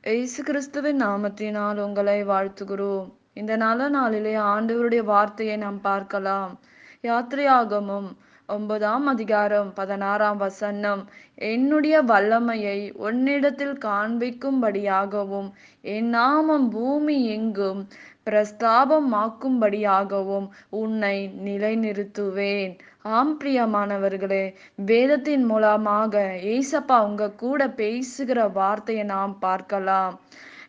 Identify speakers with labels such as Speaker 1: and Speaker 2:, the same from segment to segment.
Speaker 1: இயேசு கிறிஸ்துவின் நாமத்தினால் உங்களை வாழ்த்துகிறோம். இந்த நல்ல நாளிலே ஆண்டவருடைய வார்த்தையை நாம் பார்க்கலாம். யாத்திரையாகமம் 9ஆம் அதிகாரம் 16ஆம் வசனம். என்னுடைய வல்லமையை உன்னிடத்தில் காண்பிக்கும்படியாகவும் என் நாமம் பூமி எங்கும் பிரஸ்தாபமாக்கும்படியாகவும் உன்னை நிலைநிறுத்துவேன். ஆம் பிரியமானவர்களே, வேதத்தின் மூலமாக ஏசப்பா உங்க கூட பேசுகிற வார்த்தையை நாம் பார்க்கலாம்.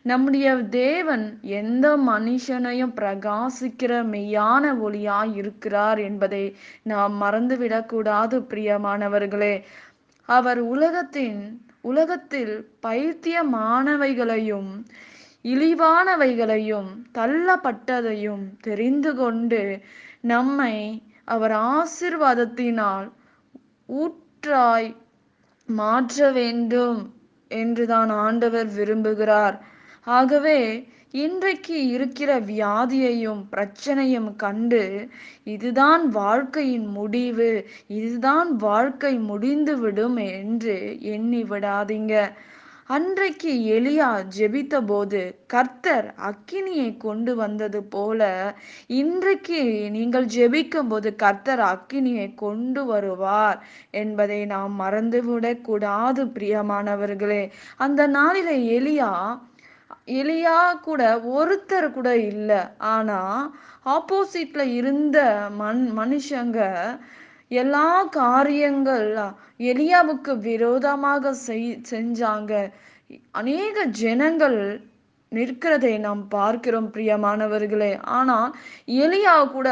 Speaker 1: நம்முடைய தேவன் எந்த மனுஷனையும் பிரகாசிக்கிற மெய்யான ஒளியாய் இருக்கிறார் என்பதை நாம் மறந்துவிடக்கூடாது பிரியமானவர்களே. அவர் உலகத்தில் பைத்தியமானவைகளையும் இழிவானவைகளையும் தள்ளப்பட்டதையும் தெரிந்து கொண்டு நம்மை அவர் ஆசீர்வாதத்தினால் ஊற்றாய் மாற்ற வேண்டும் என்றுதான் ஆண்டவர் விரும்புகிறார். ஆகவே இன்றைக்கு இருக்கிற வியாதியையும் பிரச்சனையும் கண்டு இதுதான் வாழ்க்கையின் முடிவு, இதுதான் வாழ்க்கை முடிந்துவிடும் என்று எண்ணி விடாதீங்க. அன்றைக்கு எலியா ஜெபித்த போது கர்த்தர் அக்கினியை கொண்டு வந்தது போல இன்றைக்கு நீங்கள் ஜெபிக்கும் போது கர்த்தர் அக்கினியை கொண்டு வருவார் என்பதை நாம் மறந்துவிடக் கூடாது பிரியமானவர்களே. அந்த நாளிலே எலியா கூட ஒருத்தர் கூட இல்லை. ஆனா ஆப்போசிட்ல இருந்த மனுஷங்க எல்லா காரியங்கள் எலியாவுக்கு விரோதமாக செஞ்சாங்க. அநேக ஜனங்கள் நிற்கிறதை நாம் பார்க்கிறோம் பிரியமானவர்களே. ஆனால் எலியா கூட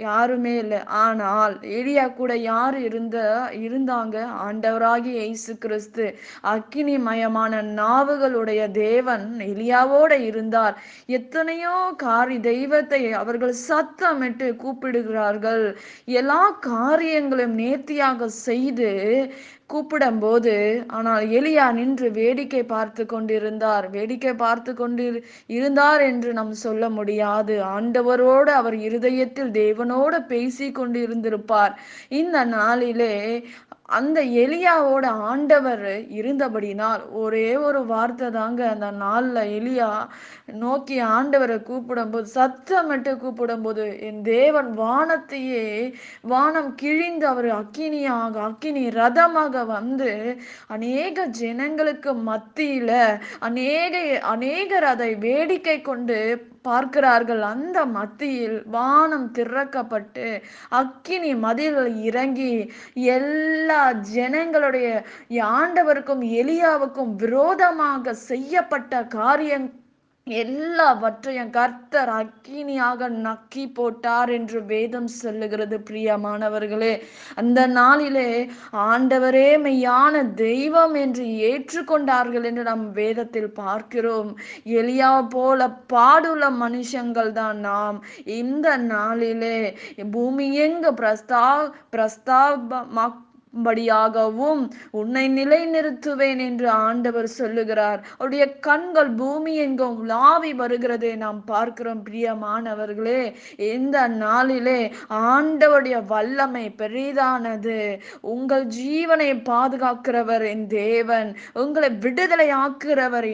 Speaker 1: யாருமே இல்லை. ஆனால் எலியா கூட யார் இருந்தாங்க? ஆண்டவராகிய இயேசு கிறிஸ்து. அக்கினிமயமான நாவுகளுடைய தேவன் எலியாவோட இருந்தார். எத்தனையோ தெய்வத்தை அவர்கள் சத்தமிட்டு கூப்பிடுகிறார்கள். எல்லா காரியங்களும் நேர்த்தியாக செய்து கூப்பிடும் போது, ஆனால் எலியா நின்று வேடிக்கை பார்த்து இருந்தார் என்று நாம் சொல்ல முடியாது. ஆண்டவரோடு அவர் இருதயத்தில் தேவனோடு பேசி கொண்டு இருந்திருப்பார். இந்த நாளிலே அந்த எலியாவோட ஆண்டவர் இருந்தபடினால் ஒரே ஒரு வார்த்தை தாங்க. அந்த நாள்ல எலியா நோக்கி ஆண்டவரை சத்தமிட்டு கூப்பிடும் போது என் தேவன் வானம் கிழிந்து அவர் அக்கினி ரதமாக வந்து அநேக ஜனங்களுக்கு மத்தியில அநேகர் அதை வேடிக்கை கொண்டு பார்க்கிறார்கள். அந்த மத்தியில் வானம் திறக்கப்பட்டு அக்கினி மதில்கள் இறங்கி எல்லா ஜனங்களுடைய ஆண்டவருக்கும் எலியாவுக்கும் விரோதமாக செய்யப்பட்ட காரியம் எல்லாவற்றையும் கர்த்தர் அக்கினியாக நக்கி போட்டார் என்று வேதம் சொல்லுகிறது பிரியமானவர்களே. அந்த நாளிலே ஆண்டவரே மெய்யான தெய்வம் என்று ஏற்றுக்கொண்டார்கள் என்று நாம் வேதத்தில் பார்க்கிறோம். எலியா போல பாடுள்ள மனுஷங்கள் தான் நாம். இந்த நாளிலே பூமி எங்கு பிரஸ்தாபமாகும்படியாகவும் உன்னை நிலைநிறுத்துவேன் என்று ஆண்டவர் சொல்லுகிறார். அவருடைய கண்கள் பூமி எங்கும் உலாவி வருகிறதை நாம் பார்க்கிறோம் பிரியமானவர்களே. இந்த நாளிலே ஆண்டவருடைய வல்லமை பெரிதானது. உங்கள் ஜீவனை பாதுகாக்கிறவர் என் தேவன், உங்களை விடுதலை ஆக்குறவர்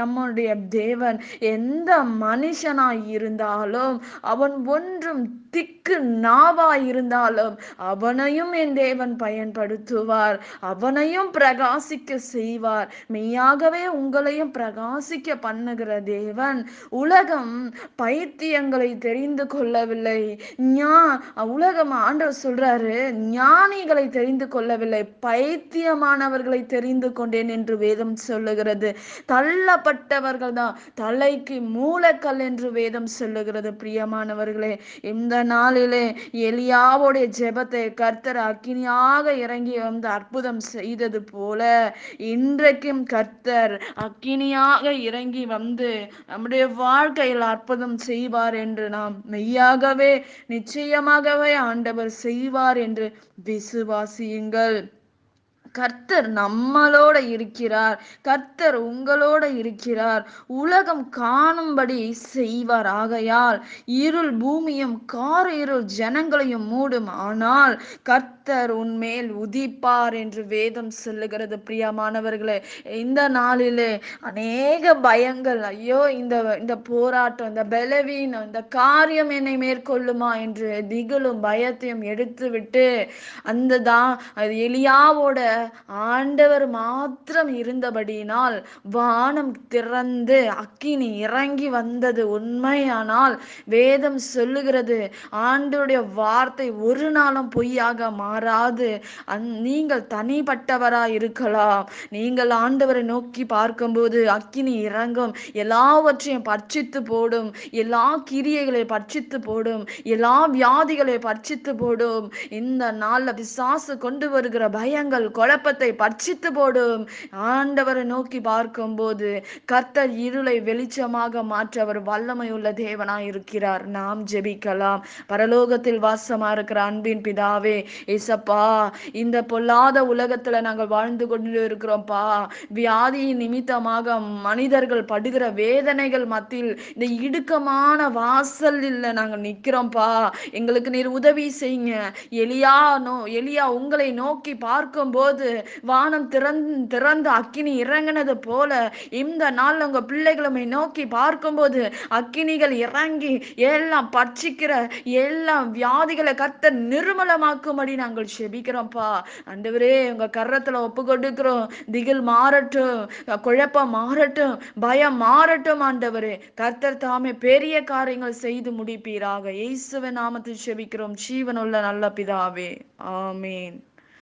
Speaker 1: நம்முடைய தேவன். எந்த மனுஷனாய் இருந்தாலும் அவன் ஒன்றும் திக்கு நாவாய் இருந்தாலும் அவனையும் என் தேவன் பயன்படுத்துவார், அவனையும் பிரகாசிக்க செய்வார். மெய்யாகவே உங்களையும் பிரகாசிக்க பண்ணுகிற தேவன். உலகம் பைத்தியங்களை தெரிந்து கொள்ளவில்லை. உலகம் ஆண்டவர் சொல்றாரு, ஞானிகளை தெரிந்து கொள்ளவில்லை, பைத்தியமானவர்களை தெரிந்து கொண்டேன் என்று வேதம் சொல்லுகிறது. தள்ளப்பட்டவர்கள் தான் தலைக்கு மூலக்கல் என்று வேதம் சொல்லுகிறது பிரியமானவர்களே. இந்த நாளிலே எலியாவுடைய ஜெபத்தை கர்த்தர் அக்கினியாக இறங்கி வந்து அற்புதம் செய்தது போல இன்றைக்கும் கர்த்தர் அக்கினியாக இறங்கி வந்து நம்முடைய வாழ்க்கையில் அற்புதம் செய்வார் என்று நாம் மெய்யாகவே நிச்சயமாகவே ஆண்டவர் செய்வார் என்று விசுவாசியுங்கள். கர்த்தர் நம்மளோட இருக்கிறார். கர்த்தர் உங்களோட இருக்கிறார். உலகம் காணும்படி செய்வார். ஆகையால் இருள் பூமியும் கார் இருள் ஜனங்களையும் மூடும். ஆனால் கர்த்தர் உன்மேல் உதிப்பார் என்று வேதம் சொல்லுகிறது. பிரியமானவர்களே, இந்த நாளிலே அநேக பயங்கள், ஐயோ இந்த இந்த போராட்டம், இந்த பலவீனம், இந்த காரியம் என்னை மேற்கொள்ளுமா என்று திகிலும் பயத்தையும் எடுத்துவிட்டு அது எலியாவோட ஆண்டவர் மாத்திரம் இருந்தபடியினால் வானம் திறந்து அக்கினி இறங்கி வந்தது உண்மையானால் வேதம் சொல்லுகிறது ஆண்டவருடைய வார்த்தை ஒரு நாளும் பொய்யாக மாறாது. நீங்கள் தனிப்பட்டவராய் இருக்கலாம். நீங்கள் ஆண்டவரை நோக்கி பார்க்கும்போது அக்கினி இறங்கும், எல்லாவற்றையும் பட்சித்து போடும், எல்லா கிரியைகளை பட்சித்து போடும், எல்லா வியாதிகளை பட்சித்து போடும். இந்த நாள்ல பிசாசு கொண்டு வருகிற பயங்கள் குழப்பத்தை பட்சித்து போடும். ஆண்டவரை நோக்கி பார்க்கும்போது கர்த்தர் இருளை வெளிச்சமாக மாற்ற அவர் வல்லமை உள்ள தேவனாய் இருக்கிறார். நாம் ஜெபிக்கலாம். பரலோகத்தில் வாசமா இருக்கிற அன்பின் பிதாவே, ஏசப்பா, இந்த பொல்லாத உலகத்துல நாங்கள் வாழ்ந்து கொண்டு இருக்கிறோம்ப்பா. வியாதியின் நிமித்தமாக மனிதர்கள் படுகிற வேதனைகள் மத்தியில் இந்த இடுக்கமான வாசலில் நாங்கள் நிக்கிறோம்ப்பா. எங்களுக்கு நீர் உதவி செய்யுங்க. எலியா உங்களை நோக்கி பார்க்கும்போது வானம் திறந்து அக்கினி இறங்கினது போல இந்த நாள் உங்க பிள்ளைகளை நோக்கி பார்க்கும்போது அக்கினிகள் இறங்கி எல்லாம் பட்சிக்கிற எல்லாம் வியாதிகளை கர்த்தர் நிர்மலமாக்கும்படி நாங்கள் செபிக்கிறோம்ப்பா. ஆண்டவரே, உங்க கரத்துல ஒப்பு கொடுக்கிறோம். திகில் மாறட்டும், குழப்பம் மாறட்டும், பயம் மாறட்டும். ஆண்டவரே, கர்த்தர் தாமே பெரிய காரியங்கள் செய்து முடிப்பீராக. இயேசுவின் நாமத்தில் செபிக்கிறோம் ஜீவனுள்ள நல்ல பிதாவே. ஆமேன்.